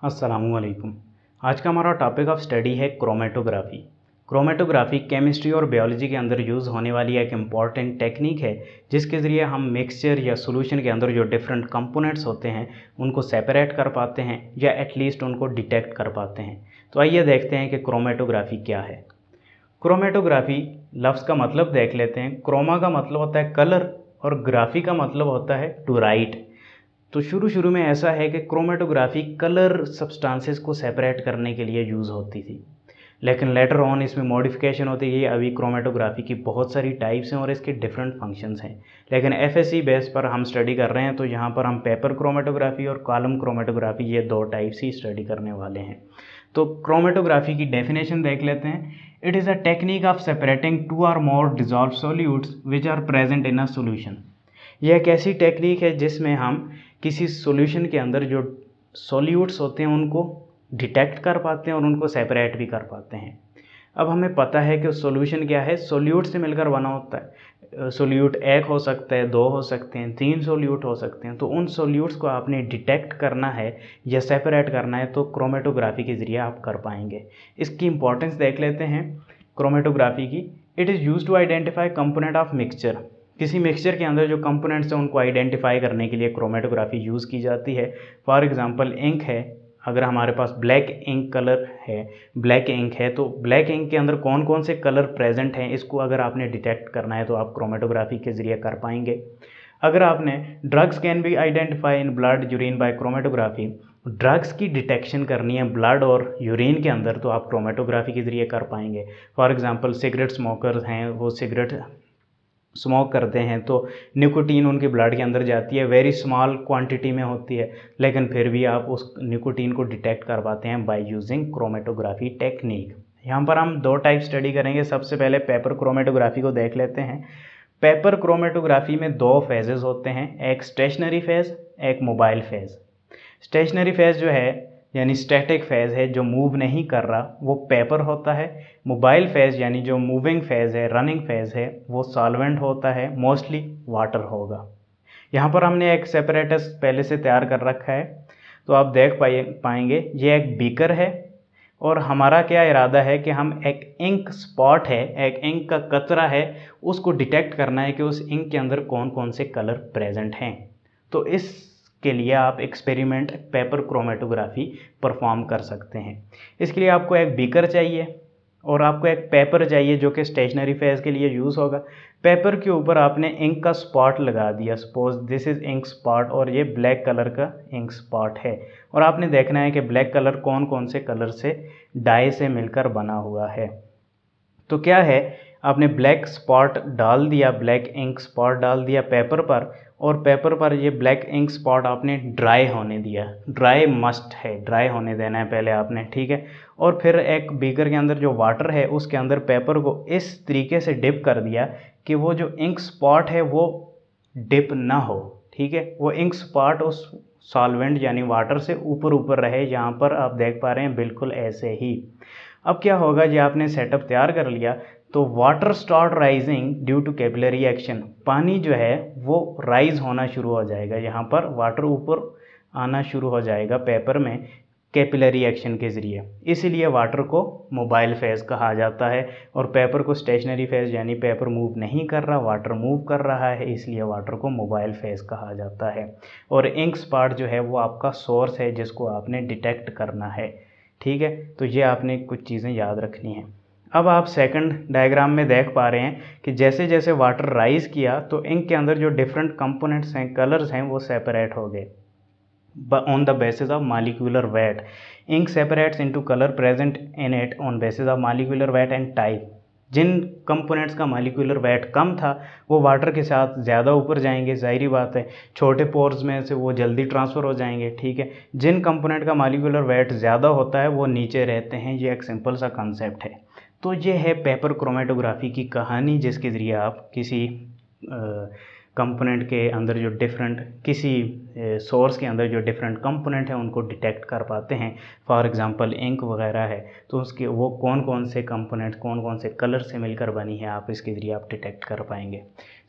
अस्सलामुअलैकुम। आज का हमारा टॉपिक ऑफ स्टडी है क्रोमेटोग्राफी। क्रोमेटोग्राफी केमिस्ट्री और बायोलॉजी के अंदर यूज़ होने वाली एक इम्पॉर्टेंट टेक्निक है, जिसके ज़रिए हम मिक्सचर या सॉल्यूशन के अंदर जो डिफरेंट कंपोनेंट्स होते हैं उनको सेपरेट कर पाते हैं या एटलीस्ट उनको डिटेक्ट कर पाते हैं। तो आइए देखते हैं कि क्रोमेटोग्राफी क्या है। क्रोमेटोग्राफी लफ्ज़ का मतलब देख लेते हैं। क्रोमा का मतलब होता है कलर और ग्राफी का मतलब होता है टू राइट। तो शुरू में ऐसा है कि क्रोमेटोग्राफी कलर सब्सटेंसेस को सेपरेट करने के लिए यूज़ होती थी, लेकिन लेटर ऑन इसमें मॉडिफिकेशन होती गई। अभी क्रोमेटोग्राफी की बहुत सारी टाइप्स हैं और इसके डिफरेंट फंक्शंस हैं, लेकिन एफएससी बेस पर हम स्टडी कर रहे हैं तो यहाँ पर हम पेपर क्रोमेटोग्राफी और कॉलम क्रोमेटोग्राफी ये दो टाइप्स ही स्टडी करने वाले हैं। तो क्रोमेटोग्राफी की डेफिनेशन देख लेते हैं। It is a technique of separating two और more dissolve solutes which are present in a solution. यह एक ऐसी टेक्निक है जिसमें हम किसी सॉल्यूशन के अंदर जो सॉल्यूट्स होते हैं उनको डिटेक्ट कर पाते हैं और उनको सेपरेट भी कर पाते हैं। अब हमें पता है कि सॉल्यूशन क्या है, सॉल्यूट से मिलकर बना होता है। सॉल्यूट एक हो सकता है, दो हो सकते हैं, तीन सॉल्यूट हो सकते हैं। तो उन सॉल्यूट्स को आपने डिटेक्ट करना है या सेपरेट करना है तो क्रोमेटोग्राफी के ज़रिए आप कर पाएंगे। इसकी इंपॉर्टेंस देख लेते हैं क्रोमेटोग्राफी की। It is use to identify component of mixture. किसी मिक्सचर के अंदर जो कंपोनेंट्स हैं उनको आइडेंटिफाई करने के लिए क्रोमेटोग्राफी यूज़ की जाती है। फॉर एग्जांपल इंक है, अगर हमारे पास ब्लैक इंक कलर है, ब्लैक इंक है, तो ब्लैक इंक के अंदर कौन कौन से कलर प्रेजेंट हैं इसको अगर आपने डिटेक्ट करना है तो आप क्रोमेटोग्राफी के ज़रिए कर पाएंगे। अगर आपने drugs can be identify in blood urine by chromatography, drugs की डिटेक्शन करनी है ब्लड और यूरिन के अंदर तो आप क्रोमेटोग्राफी के ज़रिए कर पाएंगे। फॉर एग्जांपल सिगरेट स्मोकर्स हैं, वो सिगरेट स्मोक करते हैं तो निकोटीन उनके ब्लड के अंदर जाती है, वेरी स्मॉल क्वांटिटी में होती है, लेकिन फिर भी आप उस निकोटीन को डिटेक्ट कर पाते हैं बाय यूजिंग क्रोमेटोग्राफी टेक्निक। यहाँ पर हम दो टाइप स्टडी करेंगे। सबसे पहले पेपर क्रोमेटोग्राफी को देख लेते हैं। पेपर क्रोमेटोग्राफी में दो फेजेस होते हैं, एक स्टेशनरी फेज, एक मोबाइल फेज। स्टेशनरी फेज जो है यानी स्टैटिक फेज है, जो मूव नहीं कर रहा, वो पेपर होता है। मोबाइल फेज यानी जो मूविंग फेज है, रनिंग फेज है, वो सॉल्वेंट होता है, मोस्टली वाटर होगा। यहाँ पर हमने एक सेपरेटस पहले से तैयार कर रखा है, तो आप देख पाएंगे ये एक बीकर है और हमारा क्या इरादा है कि हम एक इंक स्पॉट है, एक इंक का कतरा है, उसको डिटेक्ट करना है कि उस इंक के अंदर कौन कौन से कलर प्रेजेंट हैं। तो इसके लिए आप एक्सपेरिमेंट पेपर क्रोमेटोग्राफी परफॉर्म कर सकते हैं। इसके लिए आपको एक बीकर चाहिए और आपको एक पेपर चाहिए जो कि स्टेशनरी फेज के लिए यूज़ होगा। पेपर के ऊपर आपने इंक का स्पॉट लगा दिया, suppose this is ink spot और ये ब्लैक कलर का इंक स्पॉट है, और आपने देखना है कि ब्लैक कलर कौन कौन से कलर से डाई से मिलकर बना हुआ है। तो क्या है, आपने ब्लैक स्पॉट डाल दिया, ब्लैक इंक स्पॉट डाल दिया पेपर पर, और पेपर पर ये ब्लैक इंक स्पॉट आपने ड्राई होने दिया। ड्राई मस्ट है, ड्राई होने देना है पहले आपने, ठीक है। और फिर एक बीकर के अंदर जो वाटर है उसके अंदर पेपर को इस तरीके से डिप कर दिया कि वो जो इंक स्पॉट है वो डिप ना हो, ठीक है। वो इंक स्पॉट उस सॉल्वेंट यानी वाटर से ऊपर ऊपर रहे। यहाँ पर आप देख पा रहे हैं बिल्कुल ऐसे ही। अब क्या होगा, ये आपने सेटअप तैयार कर लिया तो water start rising due to capillary action. पानी जो है वो राइज होना शुरू हो जाएगा, यहाँ पर वाटर ऊपर आना शुरू हो जाएगा पेपर में कैपिलरी एक्शन के ज़रिए। इसीलिए वाटर को मोबाइल फेज़ कहा जाता है और पेपर को स्टेशनरी फेज़, यानी पेपर मूव नहीं कर रहा, वाटर मूव कर रहा है, इसलिए वाटर को मोबाइल फेज़ कहा जाता है। और इंक स्पॉट जो है वो आपका सोर्स है जिसको आपने डिटेक्ट करना है, ठीक है। तो ये आपने कुछ चीज़ें याद रखनी हैं। अब आप सेकंड डायग्राम में देख पा रहे हैं कि जैसे जैसे वाटर राइज किया तो इंक के अंदर जो डिफरेंट कंपोनेंट्स हैं, कलर्स हैं, वो सेपरेट हो गए on the basis of molecular weight. Ink separates into color present in it on basis of molecular weight and type. जिन कंपोनेंट्स का मॉलिक्यूलर वेट कम था वो वाटर के साथ ज़्यादा ऊपर जाएंगे, ज़ाहिरी बात है, छोटे पोर्स में से वो जल्दी ट्रांसफ़र हो जाएंगे, ठीक है। जिन कंपोनेंट का मॉलिक्यूलर वेट ज़्यादा होता है वो नीचे रहते हैं। ये एक सिंपल सा कंसेप्ट है। तो ये है पेपर क्रोमेटोग्राफी की कहानी, जिसके ज़रिए आप किसी कंपोनेंट के अंदर जो डिफरेंट, किसी सोर्स के अंदर जो डिफरेंट कंपोनेंट हैं उनको डिटेक्ट कर पाते हैं। फॉर एग्जांपल इंक वगैरह है तो उसके वो कौन कौन से कंपोनेंट, कौन कौन से कलर से मिलकर बनी है, आप इसके ज़रिए आप डिटेक्ट कर पाएंगे।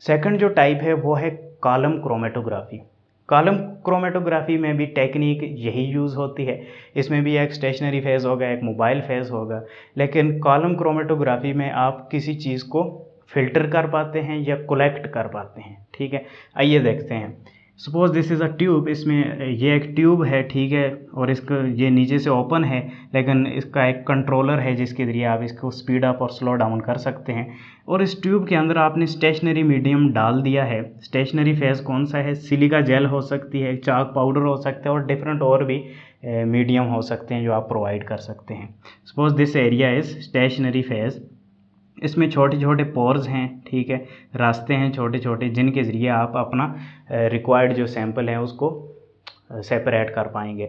सेकंड जो टाइप है वो है कॉलम क्रोमेटोग्राफी। कॉलम क्रोमेटोग्राफी में भी टेक्निक यही यूज़ होती है। इसमें भी एक स्टेशनरी फेज़ होगा, एक मोबाइल फेज़ होगा, लेकिन कॉलम क्रोमेटोग्राफी में आप किसी चीज़ को फ़िल्टर कर पाते हैं या कलेक्ट कर पाते हैं। ठीक है, आइए देखते हैं। Suppose this is a tube, इसमें ये एक ट्यूब है, ठीक है, और इसका ये नीचे से ओपन है, लेकिन इसका एक कंट्रोलर है जिसके ज़रिए आप इसको स्पीड अप और स्लो डाउन कर सकते हैं। और इस ट्यूब के अंदर आपने स्टेशनरी मीडियम डाल दिया है। स्टेशनरी फेज़ कौन सा है? सिलिका जेल हो सकती है, चाक पाउडर हो सकता है, और डिफरेंट और भी मीडियम हो सकते हैं जो आप प्रोवाइड कर सकते हैं। Suppose this area is stationary phase. इसमें छोटे छोटे पोर्स हैं, ठीक है, रास्ते हैं छोटे छोटे जिनके ज़रिए आप अपना रिक्वायर्ड जो सैंपल है उसको सेपरेट कर पाएंगे।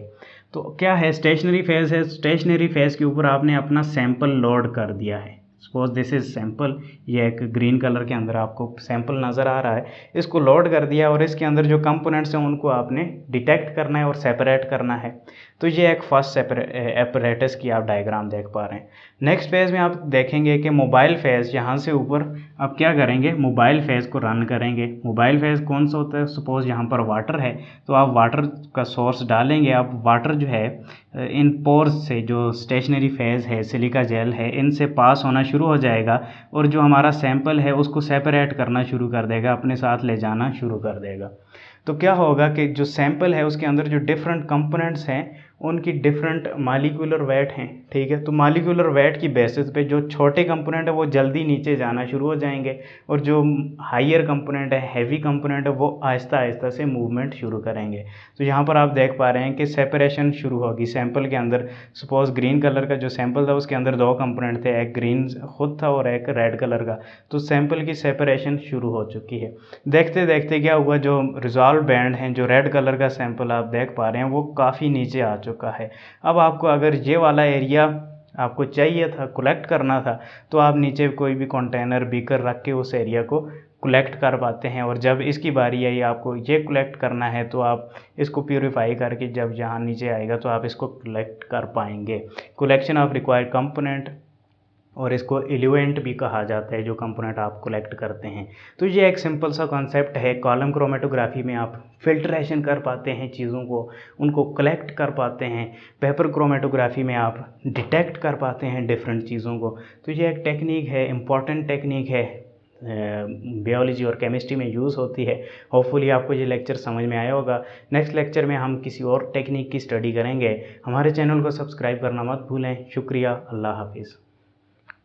तो क्या है, स्टेशनरी फेज़ है। स्टेशनरी फेज़ के ऊपर आपने अपना सैंपल लोड कर दिया है। सपोज दिस इज़ सैंपल, ये एक ग्रीन कलर के अंदर आपको सैंपल नज़र आ रहा है। इसको लोड कर दिया और इसके अंदर जो कंपोनेंट्स हैं उनको आपने डिटेक्ट करना है और सेपरेट करना है। तो ये एक फर्स्ट एपरेटस की आप डायग्राम देख पा रहे हैं। नेक्स्ट फेज़ में आप देखेंगे कि मोबाइल फेज़, यहाँ से ऊपर आप क्या करेंगे, मोबाइल फेज़ को रन करेंगे। मोबाइल फेज़ कौन सा होता है? सपोज़ यहाँ पर वाटर है, तो आप वाटर का सोर्स डालेंगे। आप वाटर जो है इन पोर्स से, जो स्टेशनरी फेज़ है, सिलिका जेल है, इनसे पास होना शुरू हो जाएगा और जो हमारा सैंपल है उसको सेपरेट करना शुरू कर देगा, अपने साथ ले जाना शुरू कर देगा। तो क्या होगा कि जो सैंपल है उसके अंदर जो डिफरेंट कंपोनेंट्स हैं उनकी डिफरेंट मालिकुलर वेट हैं, ठीक है। तो मालिकुलर वेट की बेसिस पे जो छोटे कंपोनेंट है वो जल्दी नीचे जाना शुरू हो जाएंगे और जो हाइयर कंपोनेंट है, हैवी कंपोनेंट है, वो आहिस्ता आहिस्ता से मूवमेंट शुरू करेंगे। तो यहाँ पर आप देख पा रहे हैं कि सेपरेशन शुरू होगी सैंपल के अंदर। सपोज़ ग्रीन कलर का जो सैंपल था उसके अंदर दो कंपोनेंट थे, एक ग्रीन खुद था और एक रेड कलर का। तो सैंपल की सेपरेशन शुरू हो चुकी है। देखते देखते क्या हुआ, जो रिजॉल्व बैंड हैं, जो रेड कलर का सैंपल आप देख पा रहे हैं, वो काफ़ी नीचे आ चुका है। अब आपको अगर ये वाला एरिया आपको चाहिए था, कलेक्ट करना था, तो आप नीचे कोई भी कंटेनर, बीकर रख के उस एरिया को कलेक्ट कर पाते हैं। और जब इसकी बारी आई आपको ये कलेक्ट करना है तो आप इसको प्यूरीफाई करके जब यहाँ नीचे आएगा तो आप इसको कलेक्ट कर पाएंगे। कलेक्शन ऑफ रिक्वायर्ड कंपोनेंट, और इसको इल्यूएंट भी कहा जाता है जो कंपोनेंट आप कलेक्ट करते हैं। तो ये एक सिंपल सा कॉन्सेप्ट है। कॉलम क्रोमेटोग्राफी में आप फिल्ट्रेशन कर पाते हैं चीज़ों को, उनको कलेक्ट कर पाते हैं। पेपर क्रोमेटोग्राफी में आप डिटेक्ट कर पाते हैं डिफरेंट चीज़ों को। तो ये एक टेक्निक है, इम्पॉर्टेंट टेक्निक है, बायोलॉजी और केमिस्ट्री में यूज़ होती है। होपफुली आपको ये लेक्चर समझ में आया होगा। नेक्स्ट लेक्चर में हम किसी और टेक्निक की स्टडी करेंगे। हमारे चैनल को सब्सक्राइब करना मत भूलें। शुक्रिया, अल्लाह हाफिज़।